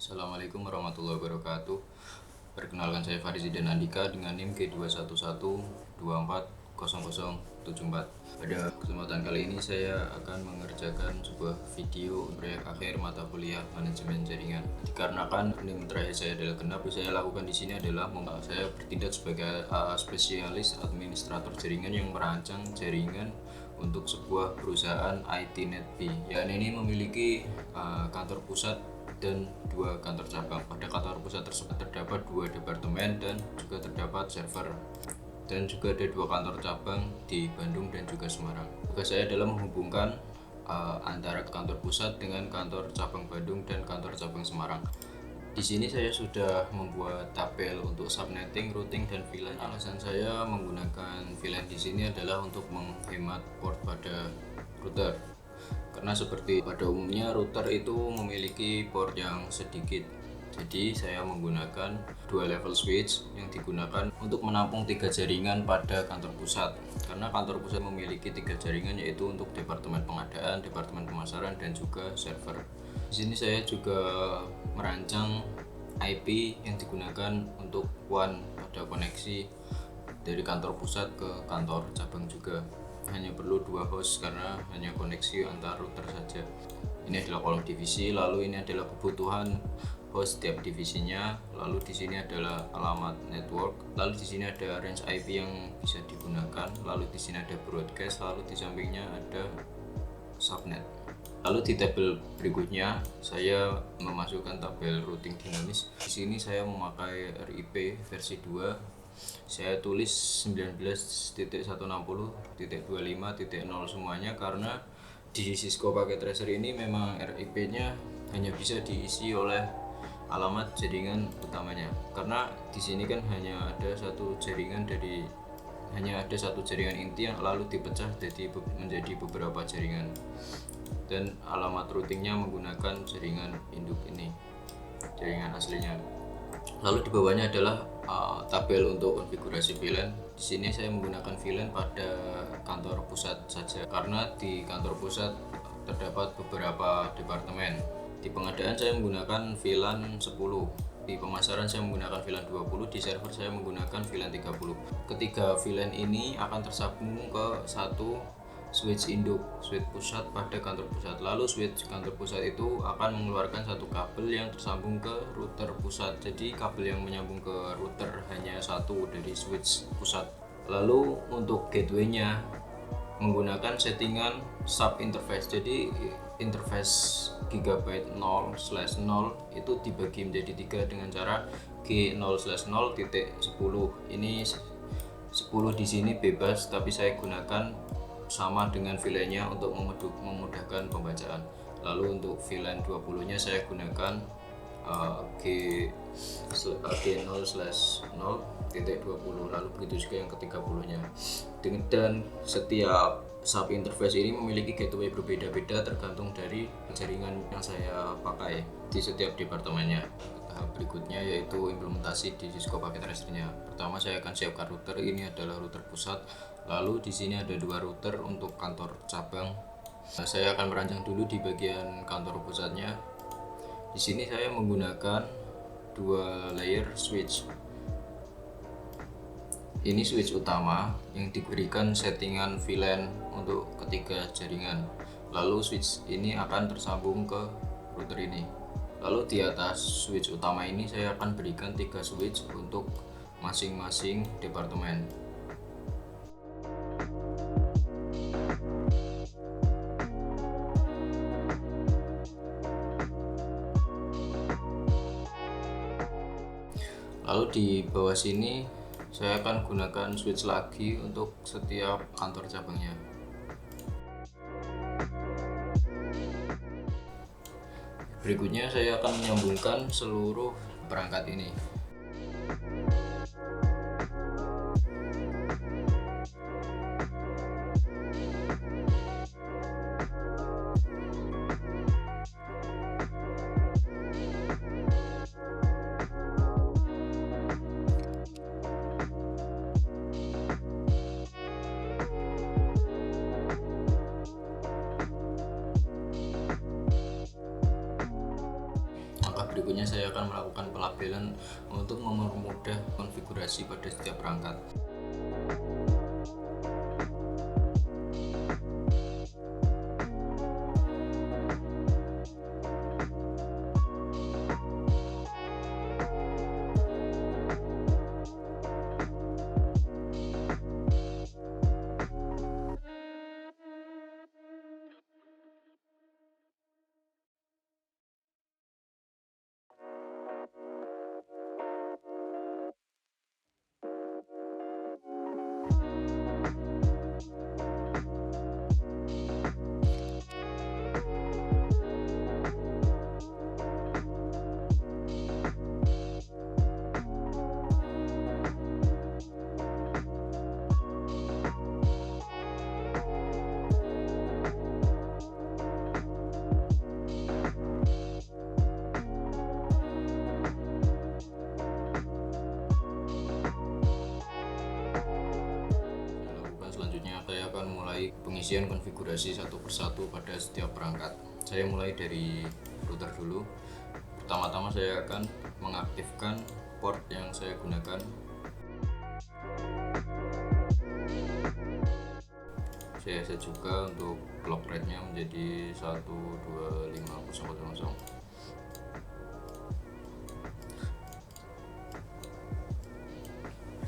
Assalamualaikum warahmatullahi wabarakatuh. Perkenalkan, saya Farizidin Andika dengan NIM K211240074. Pada kesempatan kali ini saya akan mengerjakan sebuah video proyek akhir mata kuliah manajemen jaringan. Dikarenakan NIM terakhir saya adalah genap, saya lakukan di sini adalah saya bertindak sebagai spesialis administrator jaringan yang merancang jaringan untuk sebuah perusahaan IT NetB yang ini memiliki kantor pusat dan dua kantor cabang. Pada kantor pusat tersebut terdapat dua departemen dan juga terdapat server, dan juga ada dua kantor cabang di Bandung dan juga Semarang. Tugas saya adalah menghubungkan antara kantor pusat dengan kantor cabang Bandung dan kantor cabang Semarang. Di sini saya sudah membuat tabel untuk subnetting, routing, dan VLAN. Alasan saya menggunakan VLAN di sini adalah untuk menghemat port pada router. Karena seperti pada umumnya router itu memiliki port yang sedikit. Jadi saya menggunakan dua level switch yang digunakan untuk menampung 3 jaringan pada kantor pusat. Karena kantor pusat memiliki 3 jaringan, yaitu untuk departemen pengadaan, departemen pemasaran, dan juga server. Di sini saya juga merancang IP yang digunakan untuk WAN pada koneksi dari kantor pusat ke kantor cabang juga. Hanya perlu 2 host karena hanya koneksi antar router saja. Ini adalah kolom divisi, lalu ini adalah kebutuhan host setiap divisinya, lalu di sini adalah alamat network, lalu di sini ada range IP yang bisa digunakan, lalu di sini ada broadcast, lalu di sampingnya ada subnet. Lalu di tabel berikutnya saya memasukkan tabel routing dinamis. Di sini saya memakai RIP versi 2. Saya tulis 19.160.25.0 semuanya karena di Cisco Packet Tracer ini memang RIP-nya hanya bisa diisi oleh alamat jaringan utamanya. Karena di sini kan hanya ada satu jaringan inti yang lalu dipecah menjadi beberapa jaringan. Dan alamat routingnya menggunakan jaringan induk ini, jaringan aslinya. Lalu di bawahnya adalah tabel untuk konfigurasi VLAN. Di sini saya menggunakan VLAN pada kantor pusat saja karena di kantor pusat terdapat beberapa departemen. Di pengadaan saya menggunakan VLAN 10, di pemasaran saya menggunakan VLAN 20, di server saya menggunakan VLAN 30. Ketiga VLAN ini akan tersambung ke satu switch induk, switch pusat pada kantor pusat. Lalu switch kantor pusat itu akan mengeluarkan satu kabel yang tersambung ke router pusat. Jadi kabel yang menyambung ke router hanya satu dari switch pusat. Lalu untuk gateway-nya menggunakan settingan sub interface. Jadi interface gigabyte 0/0 itu dibagi menjadi 3 dengan cara G0/0.10. Ini 10 di sini bebas, tapi saya gunakan sama dengan VLAN-nya untuk memudahkan pembacaan. Lalu untuk VLAN 20-nya saya gunakan G0/0.20, lalu begitu juga yang ke-30-nya. Dan setiap sub interface ini memiliki gateway berbeda-beda tergantung dari jaringan yang saya pakai di setiap departemennya. Tahap berikutnya yaitu implementasi di Cisco Packet Tracer-nya. Pertama saya akan siapkan router. Ini adalah router pusat. Lalu di sini ada 2 router untuk kantor cabang. Saya akan merancang dulu di bagian kantor pusatnya. Di sini saya menggunakan 2 layer switch. Ini switch utama yang diberikan settingan VLAN untuk ketiga jaringan. Lalu switch ini akan tersambung ke router ini. Lalu di atas switch utama ini saya akan berikan 3 switch untuk masing-masing departemen. Lalu di bawah sini saya akan gunakan switch lagi untuk setiap kantor cabangnya. Berikutnya saya akan menyambungkan seluruh perangkat ini. berikutnya saya akan melakukan pelabelan untuk mempermudah konfigurasi pada setiap perangkat. Selanjutnya saya akan mulai pengisian konfigurasi satu persatu pada setiap perangkat. Saya mulai dari router dulu. Pertama-tama saya akan mengaktifkan port yang saya gunakan. Saya set juga untuk clock rate-nya menjadi 125000.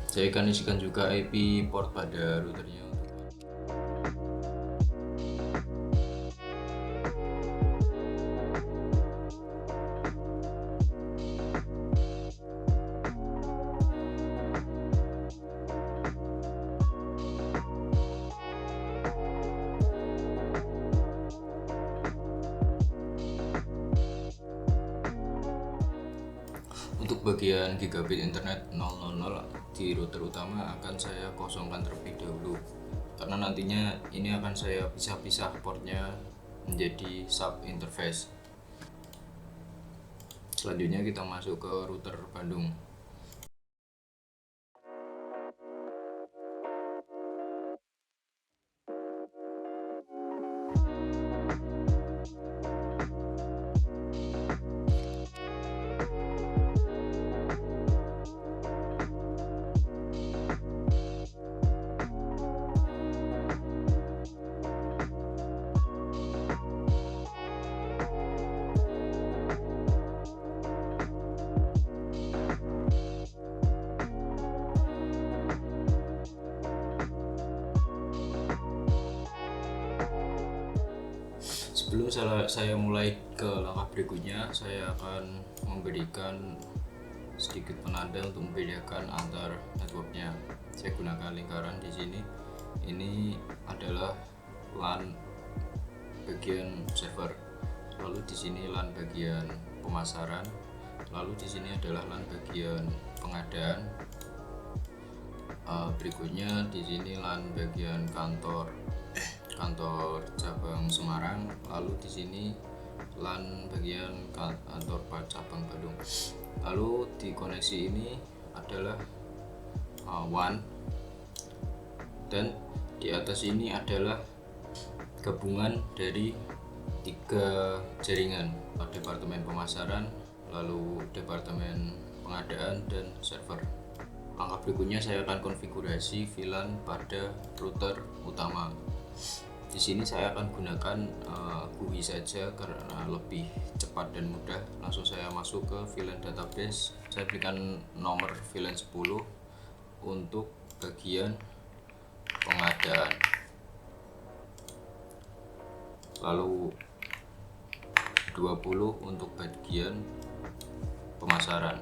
Saya akan isikan juga IP port pada routernya. Untuk bagian gigabit internet 000 di router utama akan saya kosongkan terlebih dahulu, karena nantinya ini akan saya pisah-pisah portnya menjadi sub interface. Selanjutnya kita masuk ke router Bandung. Sebelum saya mulai ke langkah berikutnya, saya akan memberikan sedikit penanda untuk membedakan antar networknya. Saya gunakan lingkaran di sini. Ini adalah LAN bagian server, lalu di sini LAN bagian pemasaran, lalu di sini adalah LAN bagian pengadaan. Berikutnya di sini LAN bagian kantor cabang Semarang, lalu di sini LAN bagian kantor cabang Bandung. Lalu di koneksi ini adalah WAN, dan di atas ini adalah gabungan dari 3 jaringan, departemen pemasaran, lalu departemen pengadaan, dan server. Langkah berikutnya saya akan konfigurasi VLAN pada router utama. Di sini saya akan gunakan GUI saja karena lebih cepat dan mudah. Langsung saya masuk ke VLAN database. Saya berikan nomor VLAN 10 untuk bagian pengadaan, lalu 20 untuk bagian pemasaran,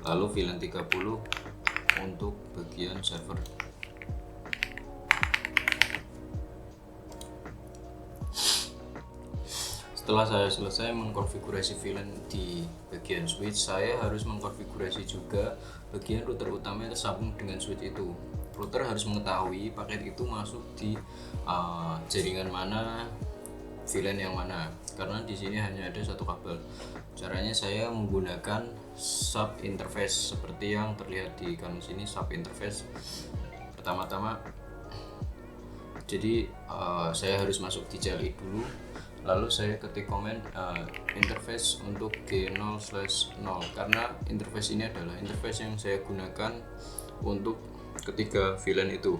lalu VLAN 30 untuk bagian server. Setelah saya selesai mengkonfigurasi VLAN di bagian switch, saya harus mengkonfigurasi juga bagian router utama yang tersambung dengan switch itu. Router harus mengetahui paket itu masuk di jaringan mana, VLAN yang mana, karena di sini hanya ada satu kabel. Caranya saya menggunakan sub interface seperti yang terlihat di kanan sini, sub interface. Pertama-tama, jadi saya harus masuk di CLI dulu, Lalu saya ketik komen interface untuk G0/0 karena interface ini adalah interface yang saya gunakan untuk ketiga VLAN itu.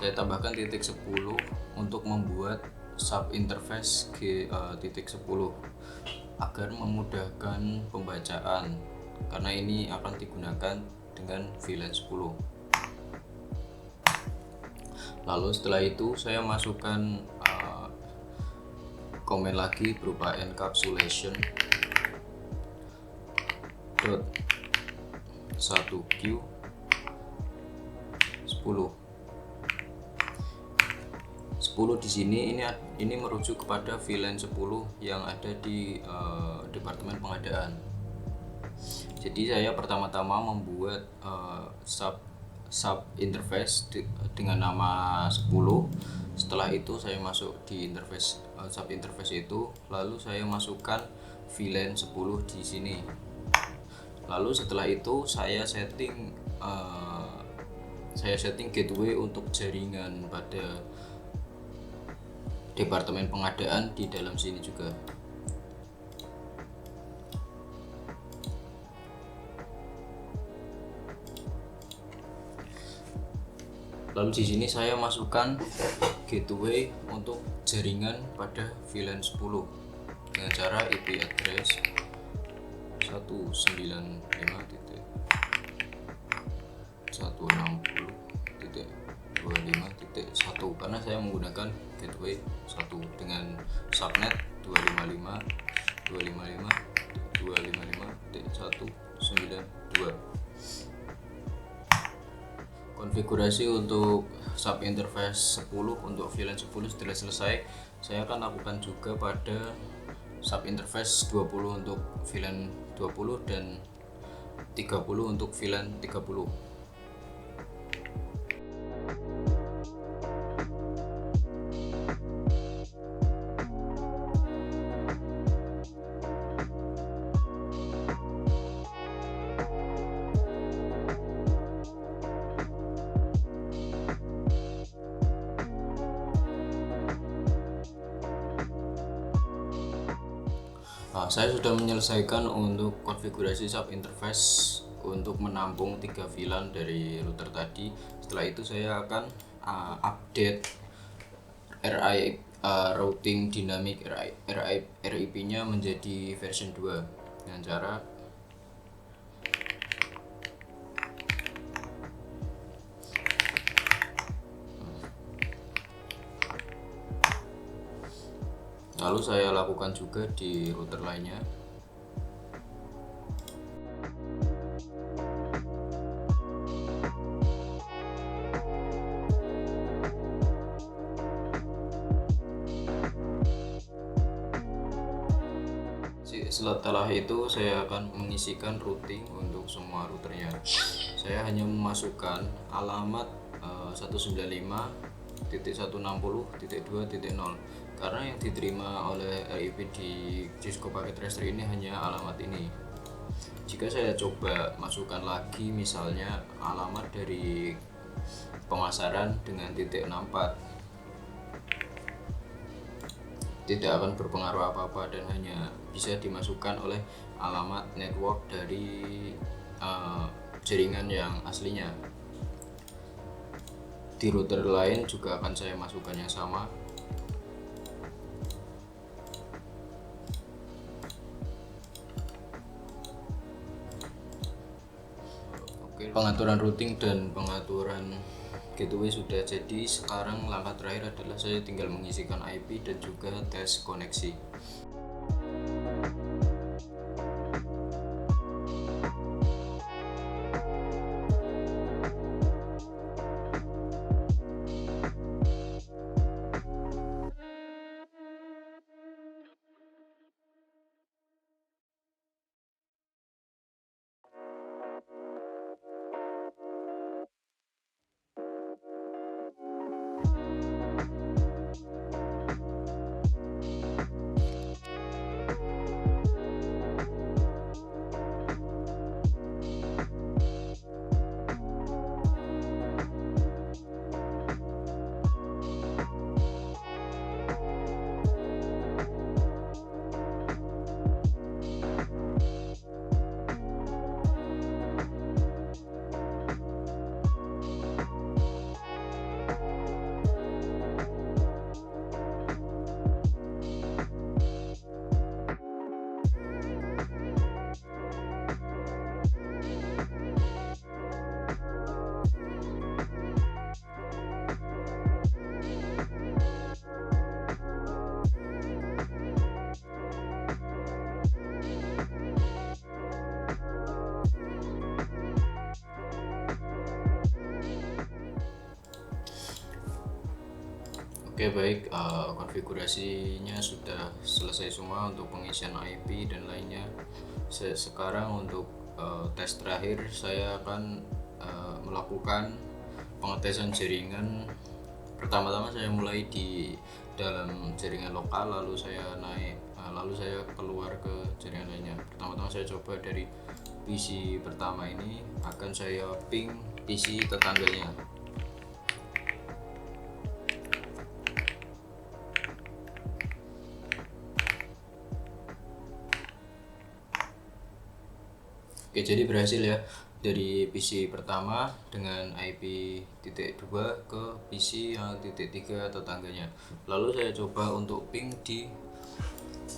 Saya tambahkan titik 10 untuk membuat sub interface G.10 agar memudahkan pembacaan, karena ini akan digunakan dengan VLAN 10. Lalu setelah itu saya masukkan komen lagi berupa encapsulation dot 1Q 10 di sini ini merujuk kepada VLAN 10 yang ada di departemen pengadaan. Jadi saya pertama-tama membuat sub interface dengan nama 10. Setelah itu saya masuk di interface sub interface itu, lalu saya masukkan VLAN 10 di sini. Lalu setelah itu saya setting gateway untuk jaringan pada departemen pengadaan di dalam sini juga. Lalu di sini saya masukkan gateway untuk jaringan pada VLAN 10 dengan cara IP address 195.160.25.1 karena saya menggunakan gateway 1 dengan subnet 255.255.192. Konfigurasi untuk sub interface 10 untuk VLAN 10 setelah selesai, saya akan lakukan juga pada sub interface 20 untuk VLAN 20 dan 30 untuk VLAN 30. Saya sudah menyelesaikan untuk konfigurasi sub interface untuk menampung 3 VLAN dari router tadi. Setelah itu saya akan update routing dynamic RIP-nya menjadi version 2 dengan cara lalu saya lakukan juga di router lainnya. Setelah itu saya akan mengisikan routing untuk semua routernya. Saya hanya memasukkan alamat 195.160.2.0 karena yang diterima oleh RIP di Cisco Packet Tracer ini hanya alamat ini. Jika saya coba masukkan lagi misalnya alamat dari pemasaran dengan titik 64, tidak akan berpengaruh apa-apa dan hanya bisa dimasukkan oleh alamat network dari jaringan yang aslinya. Di router lain juga akan saya masukkan yang sama. Oke, pengaturan routing dan pengaturan gateway sudah jadi. Sekarang langkah terakhir adalah saya tinggal mengisikan IP dan juga tes koneksi. Oke baik, konfigurasinya sudah selesai semua untuk pengisian IP dan lainnya. Sekarang untuk tes terakhir saya akan melakukan pengetesan jaringan. Pertama-tama saya mulai di dalam jaringan lokal, lalu saya naik, lalu saya keluar ke jaringan lainnya. Pertama-tama saya coba dari PC pertama ini, akan saya ping PC tetangganya. Oke, jadi berhasil ya, dari PC pertama dengan IP titik 2 ke PC yang titik 3 tetangganya. Lalu saya coba untuk ping di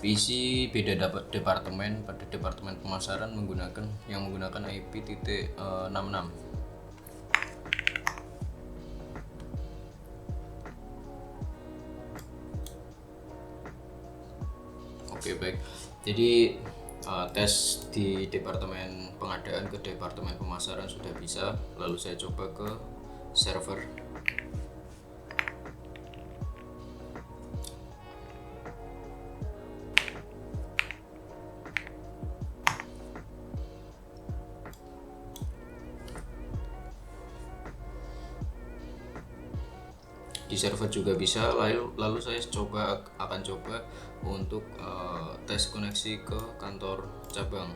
PC beda dapat departemen, pada departemen pemasaran menggunakan IP titik 66. Oke baik, jadi tes di departemen pengadaan ke departemen pemasaran sudah bisa. Lalu saya coba ke server. Di server juga bisa. Lalu saya akan coba untuk tes koneksi ke kantor cabang.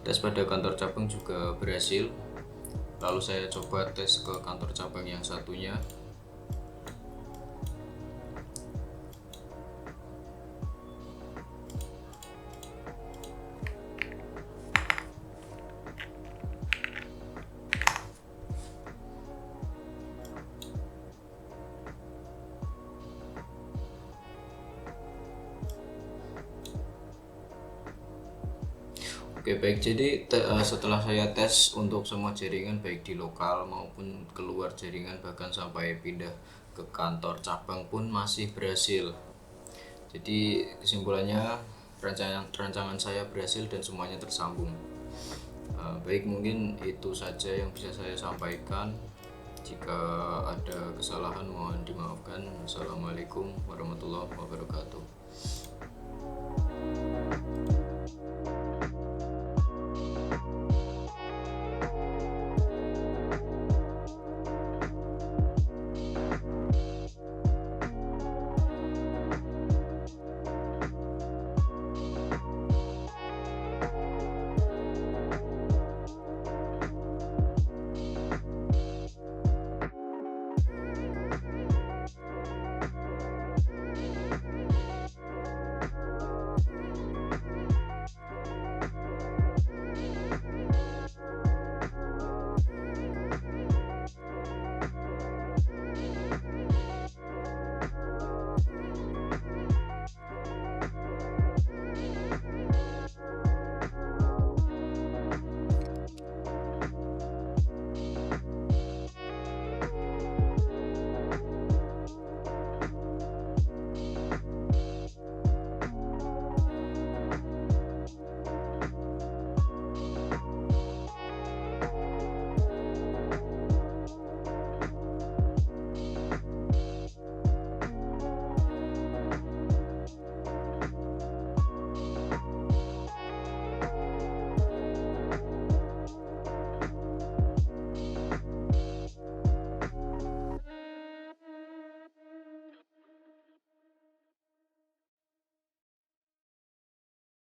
Tes pada kantor cabang juga berhasil. Lalu saya coba tes ke kantor cabang yang satunya. Oke baik, jadi setelah saya tes untuk semua jaringan baik di lokal maupun keluar jaringan, bahkan sampai pindah ke kantor cabang pun masih berhasil. Jadi kesimpulannya, rancangan saya berhasil dan semuanya tersambung. Baik, mungkin itu saja yang bisa saya sampaikan. Jika ada kesalahan mohon dimaafkan. Assalamualaikum warahmatullahi wabarakatuh.